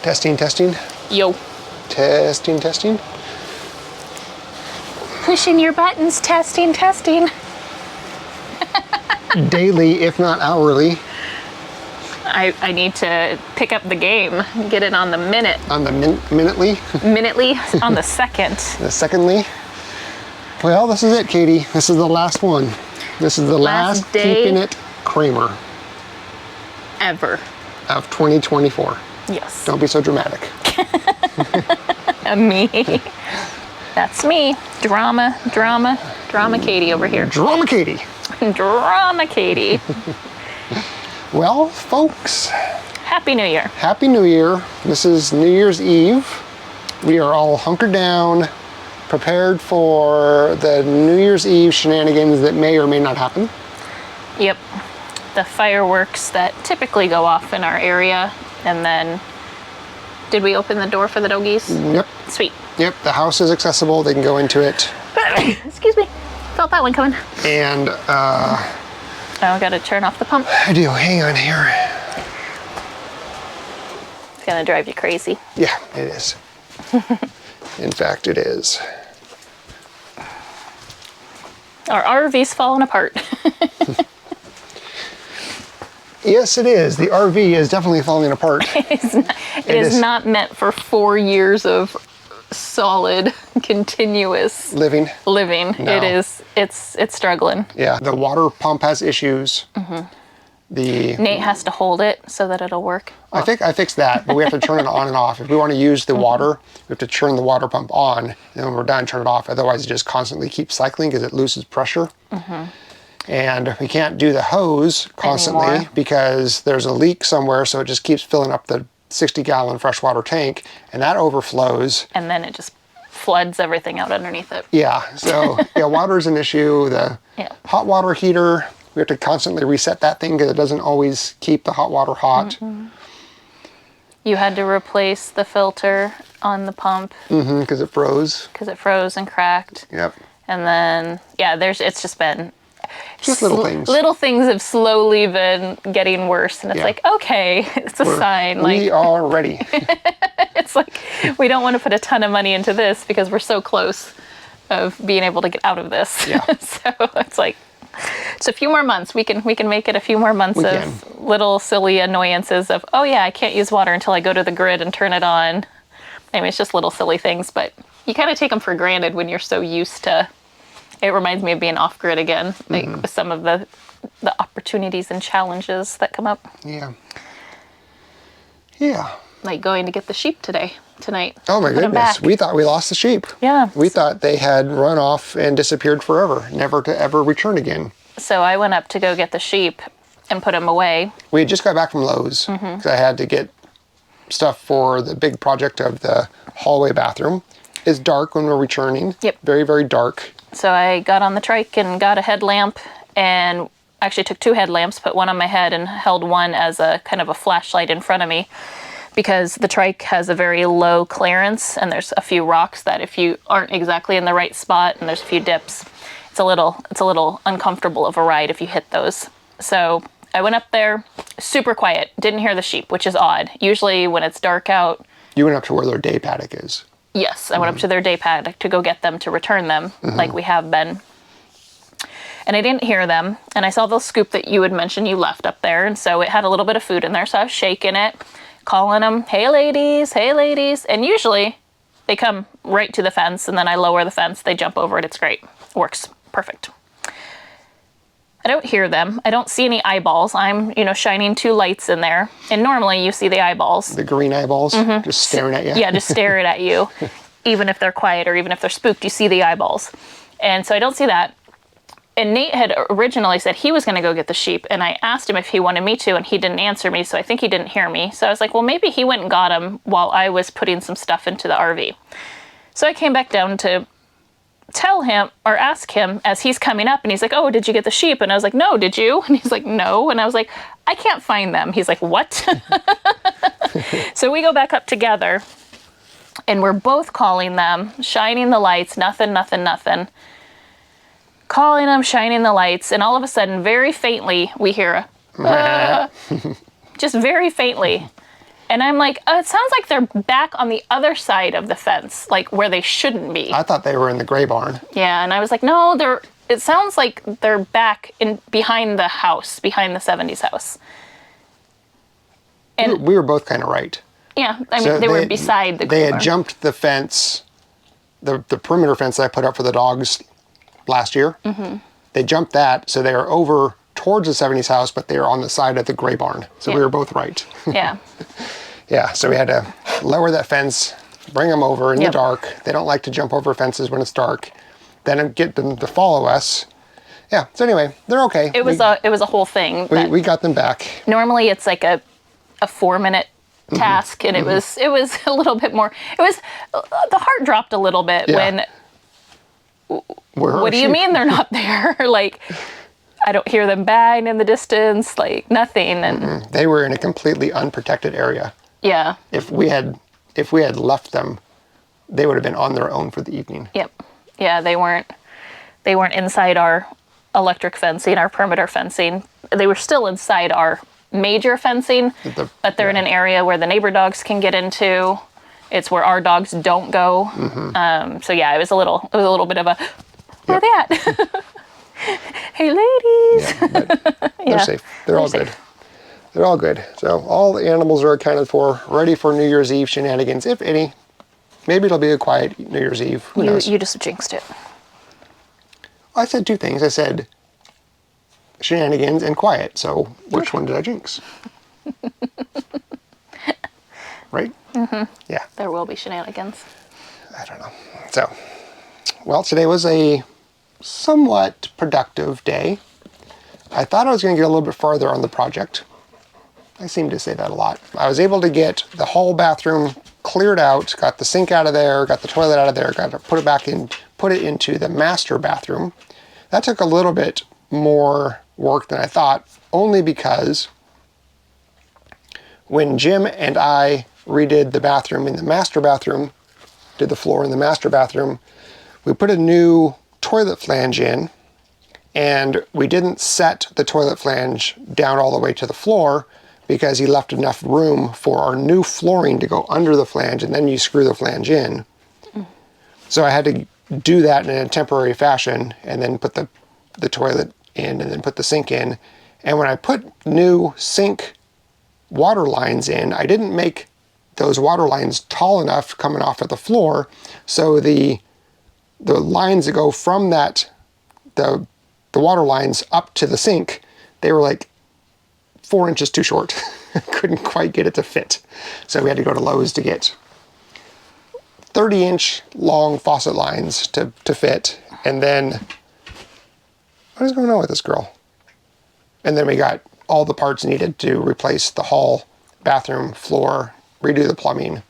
Testing, testing. Yo. Testing, testing. Pushing your buttons, testing, testing. Daily, if not hourly. I need to pick up the game, get it on the minute. On the minutely? Minutely, on the second. The secondly? Well, this is it, Katie. This is the last one. This is the last day Keeping It Kraemer. Ever. Of 2024. Yes. Don't be so dramatic. Me. That's me. Drama Katie over here. Drama Katie. Drama Katie. Well, folks. Happy New Year. Happy New Year. This is New Year's Eve. We are all hunkered down, prepared for the New Year's Eve shenanigans that may or may not happen. Yep. The fireworks that typically go off in our area. And then, did we open the door for the doggies? Yep. Sweet. Yep, the house is accessible. They can go into it. Excuse me. Felt that one coming. And, I gotta turn off the pump. I do. Hang on here. It's gonna drive you crazy. Yeah, it is. In fact, it is. Our RV's falling apart. Yes, it is. The RV is definitely falling apart. It is not meant for 4 years of solid, continuous Living. No. No. It's struggling. Yeah, the water pump has issues. Nate has to hold it so that it'll work. I think I fixed that, but we have to turn it on and off. If we want to use the water, we have to turn the water pump on, and then when we're done, turn it off. Otherwise, it just constantly keeps cycling because it loses pressure. And we can't do the hose constantly anymore because there's a leak somewhere, so it just keeps filling up the 60-gallon freshwater tank, and that overflows. And then it just floods everything out underneath it. Yeah, so yeah, water's an issue. The hot water heater, we have to constantly reset that thing because it doesn't always keep the hot water hot. You had to replace the filter on the pump. Because it froze. Because it froze and cracked. Yep. And then, yeah, it's just been... Just little things. Little things have slowly been getting worse. And it's like, okay, it's a sign. We are ready. It's like, we don't want to put a ton of money into this because we're so close of being able to get out of this. Yeah. So it's like, it's a few more months. We can make it a few more months of little silly annoyances of, oh yeah, I can't use water until I go to the grid and turn it on. I mean, it's just little silly things, but you kind of take them for granted when you're so used to. It reminds me of being off grid again, like with some of the opportunities and challenges that come up. Yeah. Yeah. Like going to get the sheep tonight. Oh my goodness. We thought we lost the sheep. Yeah. We thought they had run off and disappeared forever, never to ever return again. So I went up to go get the sheep and put them away. We had just got back from Lowe's because I had to get stuff for the big project of the hallway bathroom. It's dark when we're returning. Yep. Very, very dark. So I got on the trike and got a headlamp and actually took 2 headlamps, put one on my head and held one as a kind of a flashlight in front of me because the trike has a very low clearance and there's a few rocks that if you aren't exactly in the right spot and there's a few dips, it's a little uncomfortable of a ride if you hit those. So I went up there, super quiet, didn't hear the sheep, which is odd. Usually when it's dark out. You went up to where their day paddock is. Yes, I went up to their day paddock to go get them to return them like we have been. And I didn't hear them. And I saw the scoop that you had mentioned you left up there. And so it had a little bit of food in there. So I was shaking it, calling them, hey ladies, hey ladies. And usually they come right to the fence and then I lower the fence. They jump over it. It's great. Works perfect. I don't hear them. I don't see any eyeballs. I'm, shining 2 lights in there. And normally you see the eyeballs. The green eyeballs just staring at you. Yeah, just staring at you. Even if they're quiet or even if they're spooked, you see the eyeballs. And so I don't see that. And Nate had originally said he was going to go get the sheep. And I asked him if he wanted me to, and he didn't answer me. So I think he didn't hear me. So I was like, well, maybe he went and got them while I was putting some stuff into the RV. So I came back down to tell him or ask him as he's coming up and he's like, oh, did you get the sheep? And I was like, no, did you? And he's like, no. And I was like, I can't find them. He's like, what? So we go back up together and we're both calling them, shining the lights, nothing. Calling them, shining the lights. And all of a sudden, very faintly, we hear a, just very faintly. And I'm like, oh, it sounds like they're back on the other side of the fence, like where they shouldn't be. I thought they were in the gray barn. Yeah, and I was like, no, it sounds like they're back in behind the house, behind the 70s house. And We were both kind of right. yeah, I mean, So they were beside the They had barn. jumped the fence, the perimeter fence that I put up for the dogs last year. Mm-hmm. They jumped that, so they are over towards the 70s house, but they are on the side of the gray barn. So we were both right. Yeah. Yeah, so we had to lower that fence, bring them over in the dark. They don't like to jump over fences when it's dark. Then get them to follow us. Yeah, so anyway, they're okay. It was a whole thing. We got them back. Normally it's like a 4-minute task, and it was a little bit more. It was the heart dropped a little bit when. What do you mean they're not there? Like, I don't hear them bang in the distance, like nothing. And They were in a completely unprotected area. yeah. If we had left them, they would have been on their own for the evening. Yep. Yeah, they weren't inside our electric fencing, our perimeter fencing. They were still inside our major fencing, but they're in an area where the neighbor dogs can get into. It's where our dogs don't go. So yeah, it was a little bit of a where are they at? Hey ladies. Yeah, but they're safe. They're all good. They're all good. So all the animals are accounted for, ready for New Year's Eve shenanigans, if any. Maybe it'll be a quiet New Year's Eve. Who knows? You just jinxed it. I said two things. I said shenanigans and quiet. So which one did I jinx? Right? Mm-hmm. Yeah. There will be shenanigans. I don't know. So, well, today was a somewhat productive day. I thought I was going to get a little bit farther on the project. I seem to say that a lot. I was able to get the hall bathroom cleared out, got the sink out of there, got the toilet out of there, got to put it into the master bathroom. That took a little bit more work than I thought, only because when Jim and I redid the bathroom in the master bathroom, did the floor in the master bathroom, we put a new toilet flange in, and we didn't set the toilet flange down all the way to the floor because he left enough room for our new flooring to go under the flange, and then you screw the flange in. So I had to do that in a temporary fashion, and then put the toilet in, and then put the sink in. And when I put new sink water lines in, I didn't make those water lines tall enough coming off of the floor, so the lines that go from the water lines up to the sink, they were like 4 inches too short. Couldn't quite get it to fit. So we had to go to Lowe's to get 30-inch long faucet lines to fit. And then, what is going on with this girl? And then we got all the parts needed to replace the hall, bathroom, floor, redo the plumbing,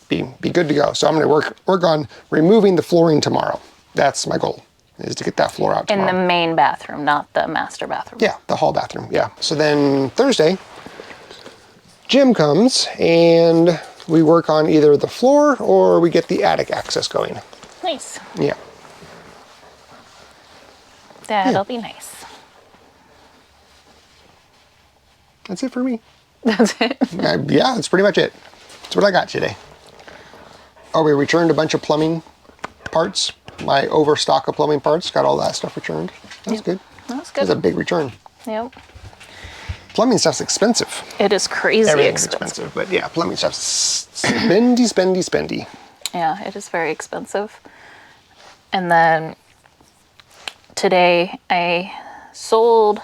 be good to go. So I'm going to work on removing the flooring tomorrow. That's my goal, is to get that floor out tomorrow. In the main bathroom, not the master bathroom. Yeah, the hall bathroom, yeah. So then Thursday, Jim comes and we work on either the floor or we get the attic access going. Nice. Yeah. That'll be nice. That's it for me. That's it. Yeah, that's pretty much it. That's what I got today. Oh, we returned a bunch of plumbing parts. My overstock of plumbing parts, got all that stuff returned. That's good. That's good. That's a big return. Yep. Plumbing stuff's expensive. It is crazy Everything's expensive. expensive, but yeah, plumbing stuff's spendy. Yeah, it is very expensive. And then today I sold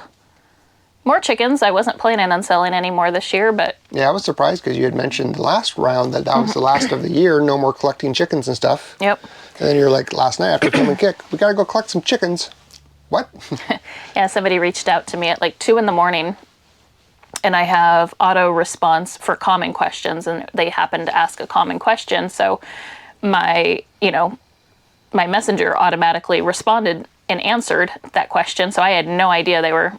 more chickens. I wasn't planning on selling any more this year, but Yeah, I was surprised because you had mentioned the last round that was the last of the year, no more collecting chickens and stuff. yep. And then you're like, last night after film and kick, we gotta go collect some chickens. What? Yeah, somebody reached out to me at like 2 a.m. and I have auto response for common questions, and they happened to ask a common question. So my messenger automatically responded and answered that question. So I had no idea they were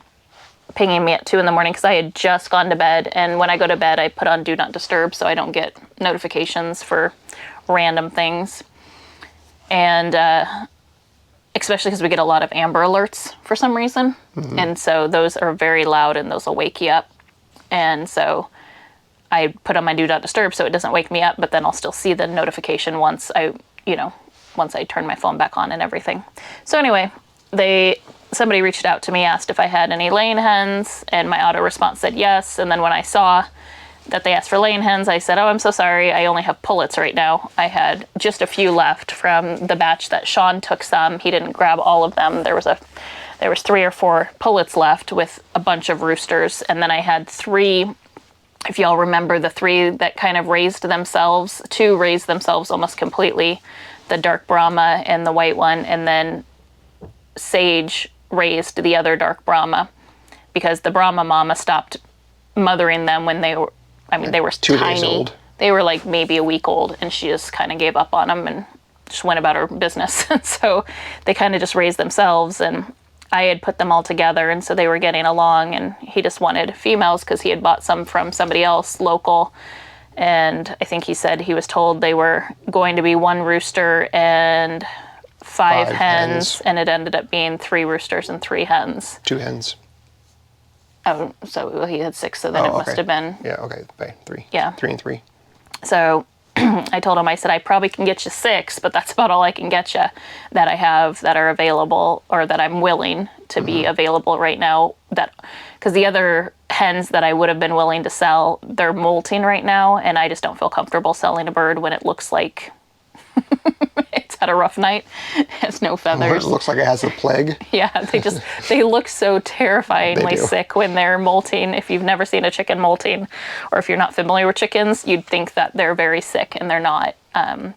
pinging me at 2 a.m. because I had just gone to bed. And when I go to bed, I put on Do Not Disturb so I don't get notifications for random things. And especially because we get a lot of Amber Alerts for some reason. Mm-hmm. And so those are very loud and those will wake you up. And so I put on my do not disturb so it doesn't wake me up, but then I'll still see the notification once I turn my phone back on and everything. So anyway, somebody reached out to me, asked if I had any laying hens, and my auto response said yes. And then when I saw that they asked for laying hens, I said, oh, I'm so sorry, I only have pullets right now. I had just a few left from the batch that Sean took some. He didn't grab all of them. There was 3 or 4 pullets left with a bunch of roosters, and then I had 3. If y'all remember the 3 that kind of raised themselves, 2 raised themselves almost completely, the dark Brahma and the white one, and then Sage raised the other dark Brahma because the Brahma mama stopped mothering them when they were, they were 2 tiny. days old. They were like maybe a week old, and she just kind of gave up on them and just went about her business. So they kind of just raised themselves, and I had put them all together, and so they were getting along, and he just wanted females because he had bought some from somebody else local. And I think he said he was told they were going to be 1 rooster and 5 hens, and it ended up being 3 roosters and 3 hens. 2 hens. Oh, so he had 6, so then it must have been... Yeah, okay, 3. Yeah. 3 and 3. So I told him, I said, I probably can get you 6, but that's about all I can get you that I have that are available or that I'm willing to be available right now. Because the other hens that I would have been willing to sell, they're molting right now, and I just don't feel comfortable selling a bird when it looks like it's had a rough night. It has no feathers. It looks like it has a plague. Yeah, they look so terrifyingly sick when they're molting. If you've never seen a chicken molting, or if you're not familiar with chickens, you'd think that they're very sick, and they're not.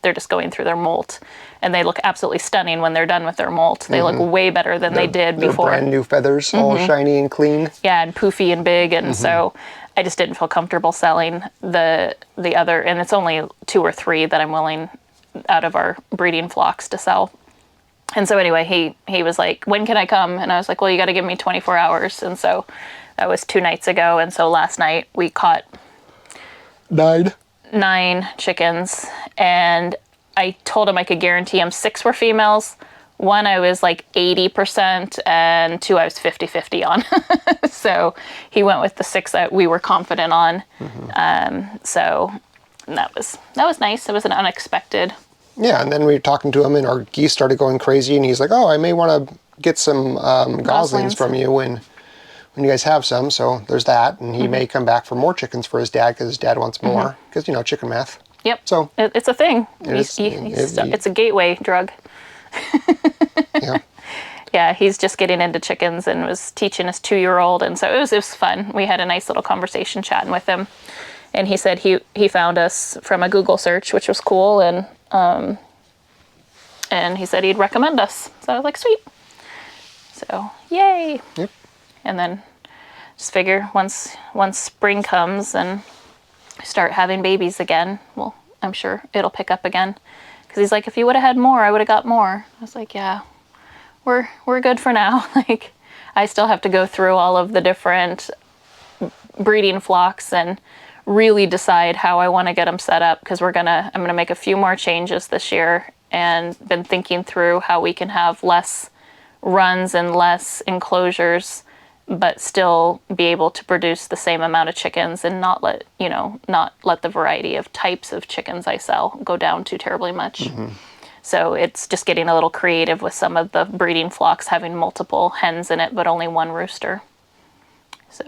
They're just going through their molt, and they look absolutely stunning when they're done with their molt. They look way better than they did before. Brand new feathers, all shiny and clean. Yeah, and poofy and big, and so I just didn't feel comfortable selling the other, and it's only 2 or 3 that I'm willing out of our breeding flocks to sell. And so anyway, he was like, when can I come? And I was like, well, you got to give me 24 hours. And so that was 2 nights ago. And so last night we caught 9 chickens, and I told him I could guarantee him 6 were females. 1 I was like 80%, and 2 I was 50-50 on. So he went with the 6 that we were confident on. So that was nice. It was an unexpected. Yeah, and then we were talking to him, and our geese started going crazy, and he's like, oh, I may want to get some goslings from you when you guys have some. So there's that, and he may come back for more chickens for his dad because his dad wants more, because, chicken math. Yep. So it's a thing. It's a gateway drug. Yeah. Yeah, he's just getting into chickens and was teaching his 2-year-old, and so it was fun. We had a nice little conversation chatting with him. And he said he found us from a Google search, which was cool, and he said he'd recommend us. So I was like, sweet. So yay. Yep. And then just figure once spring comes and start having babies again, well, I'm sure it'll pick up again. Because he's like, if you would have had more, I would have got more. I was like, yeah, we're good for now. Like, I still have to go through all of the different breeding flocks and really decide how I want to get them set up, because I'm gonna make a few more changes this year, and been thinking through how we can have less runs and less enclosures, but still be able to produce the same amount of chickens and not let the variety of types of chickens I sell go down too terribly much. So it's just getting a little creative with some of the breeding flocks having multiple hens in it, but only 1 rooster. So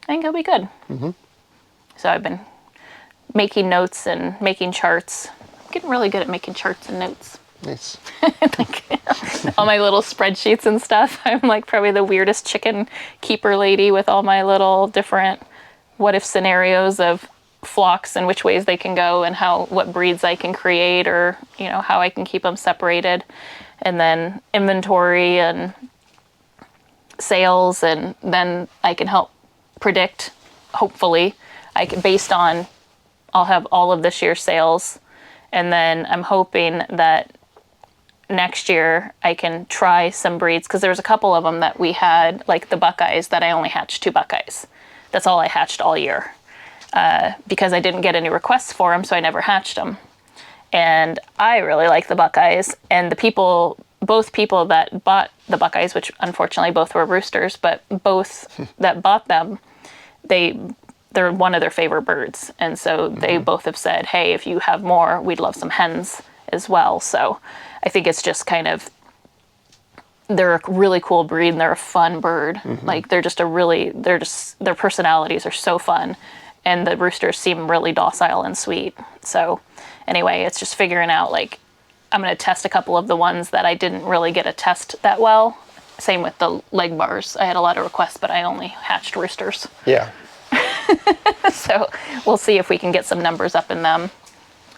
I think it'll be good. So I've been making notes and making charts. I'm getting really good at making charts and notes. Nice. Like, all my little spreadsheets and stuff. I'm like probably the weirdest chicken keeper lady with all my little different what if scenarios of flocks and which ways they can go and what breeds I can create, or how I can keep them separated, and then inventory and sales, and then I can help predict, hopefully. I'll have all of this year's sales, and then I'm hoping that next year I can try some breeds, because there was a couple of them that we had, like the Buckeyes, that I only hatched 2 Buckeyes. That's all I hatched all year, because I didn't get any requests for them, so I never hatched them. And I really like the Buckeyes, and both people that bought the Buckeyes, which unfortunately both were roosters, but both that bought them, they they're one of their favorite birds. And so they both have said, hey, if you have more, we'd love some hens as well. So I think it's just kind of, they're a really cool breed and they're a fun bird. Like their personalities are so fun. And the roosters seem really docile and sweet. So anyway, it's just figuring out, like, I'm going to test a couple of the ones that I didn't really get a test that well. Same with the leg bars. I had a lot of requests, but I only hatched roosters. Yeah. So we'll see if we can get some numbers up in them.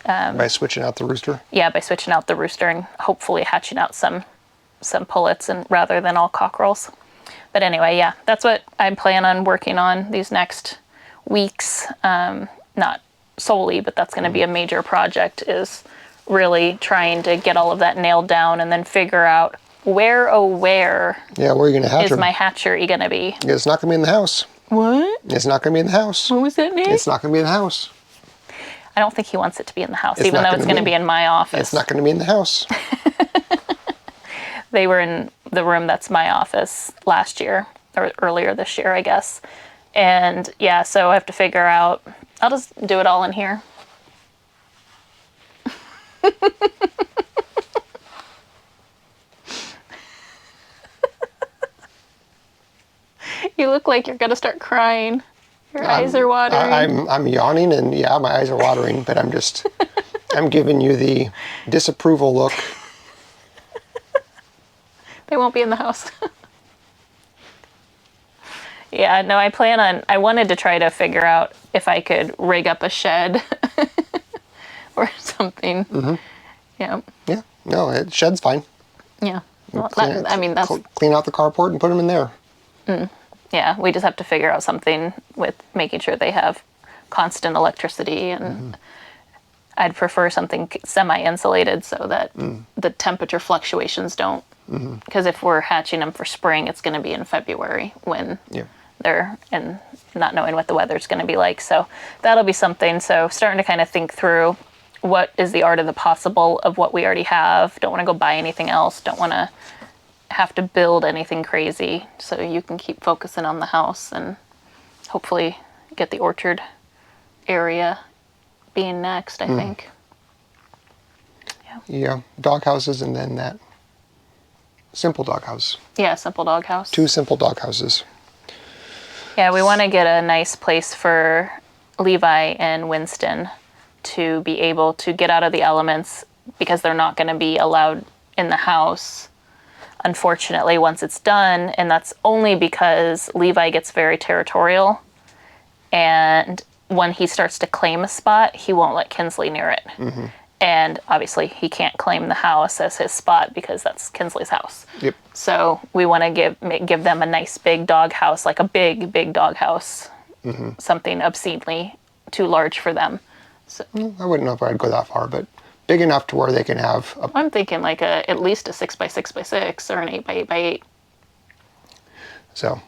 By switching out the rooster? Yeah, by switching out the rooster and hopefully hatching out some pullets and rather than all cockerels. But anyway, yeah, that's what I plan on working on these next weeks. Not solely, but that's going to be a major project, is really trying to get all of that nailed down and then figure out where Yeah, where are you going to hatch is them? my hatchery going to be. It's not going to be in the house. What? It's not going to be in the house. What was that, Nick? It's not going to be in the house. I don't think he wants it to be in the house, It's even not though it's gonna going to be in my office. It's not going to be in the house. They were in the room that's my office last year, or earlier this year, I guess. And yeah, so I have to figure out, I'll just do it all in here. You look like you're going to start crying. Your eyes are watering. I'm yawning, and yeah, my eyes are watering, but I'm giving you the disapproval look. They won't be in the house. Yeah, no, I wanted to try to figure out if I could rig up a shed or something. Yeah. Yeah, no, shed's fine. Yeah. Well, Clean that's, clean out the carport and put them in there. yeah, we just have to figure out something with making sure they have constant electricity, and I'd prefer something semi-insulated so that the temperature fluctuations don't, because if we're hatching them for spring, it's going to be in February when they're, and not knowing what the weather's going to be like. So that'll be something. So starting to kind of think through what is the art of the possible of what we already have. Don't want to go buy anything else. Don't want to have to build anything crazy, so you can keep focusing on the house and hopefully get the orchard area being next, I think. Yeah, dog houses, and then that simple dog house. Yeah, simple dog house. 2 simple dog houses. Yeah, we want to get a nice place for Levi and Winston to be able to get out of the elements, because they're not going to be allowed in the house, unfortunately, once it's done. And that's only because Levi gets very territorial, and when he starts to claim a spot, he won't let Kinsley near it. And obviously he can't claim the house as his spot because that's Kinsley's house. Yep. So we want to give them a nice big dog house, like a big dog house, something obscenely too large for them. So I wouldn't know if I'd go that far, but big enough to where they can have I'm thinking like at least a 6x6x6 or an 8x8x8. So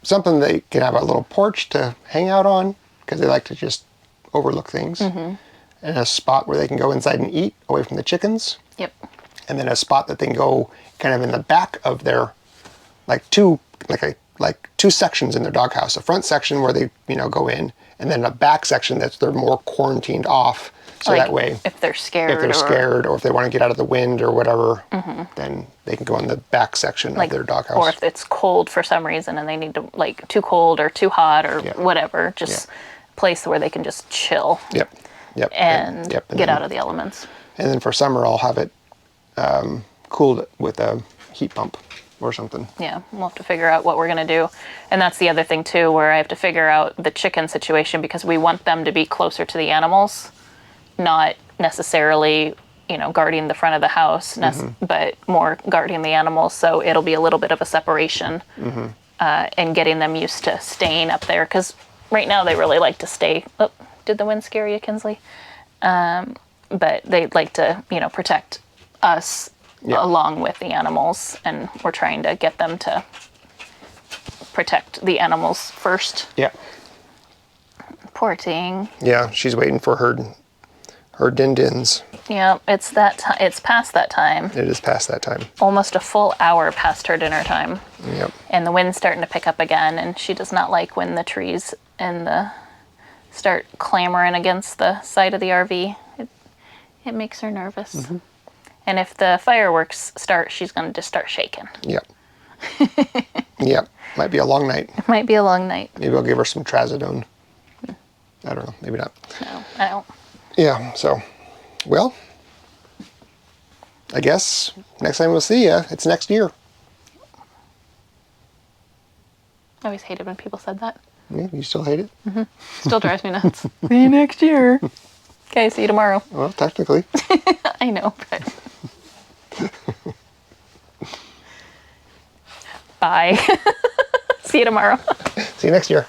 something they can have a little porch to hang out on, because they like to just overlook things. And a spot where they can go inside and eat away from the chickens. Yep. And then a spot that they can go kind of in the back of their, like two sections in their doghouse. A front section where they, go in, and then a back section they're more quarantined off. So like that way, if they're scared, or if they want to get out of the wind or whatever, then they can go in the back section of their doghouse. Or if it's cold for some reason and they need to, like, too cold or too hot or whatever, just a place where they can just chill. Yep. And get then, out of the elements. And then for summer, I'll have it cooled with a heat pump or something. Yeah, we'll have to figure out what we're going to do. And that's the other thing, too, where I have to figure out the chicken situation, because we want them to be closer to the animals, not necessarily, guarding the front of the house, but more guarding the animals. So it'll be a little bit of a separation and getting them used to staying up there, because right now they really like to stay. Oh, did the wind scare you, Kinsley? But they like to, protect us along with the animals, and we're trying to get them to protect the animals first. Yeah. Poor thing. Yeah, she's waiting for her din-dins. Yeah, it's that time. It's past that time. It is past that time. Almost a full hour past her dinner time. Yep. And the wind's starting to pick up again, and she does not like when the trees and the start clamoring against the side of the RV. It makes her nervous. And if the fireworks start, she's going to just start shaking. Yep. Yep. Might be a long night. It might be a long night. Maybe I'll give her some trazodone. I don't know. Maybe not. No, I don't. Yeah. So, well, I guess next time we'll see you, it's next year. I always hated when people said that. Yeah, you still hate it? Still drives me nuts. See you next year. Okay, see you tomorrow. Well, technically. I know, but... Bye. See you tomorrow. See you next year.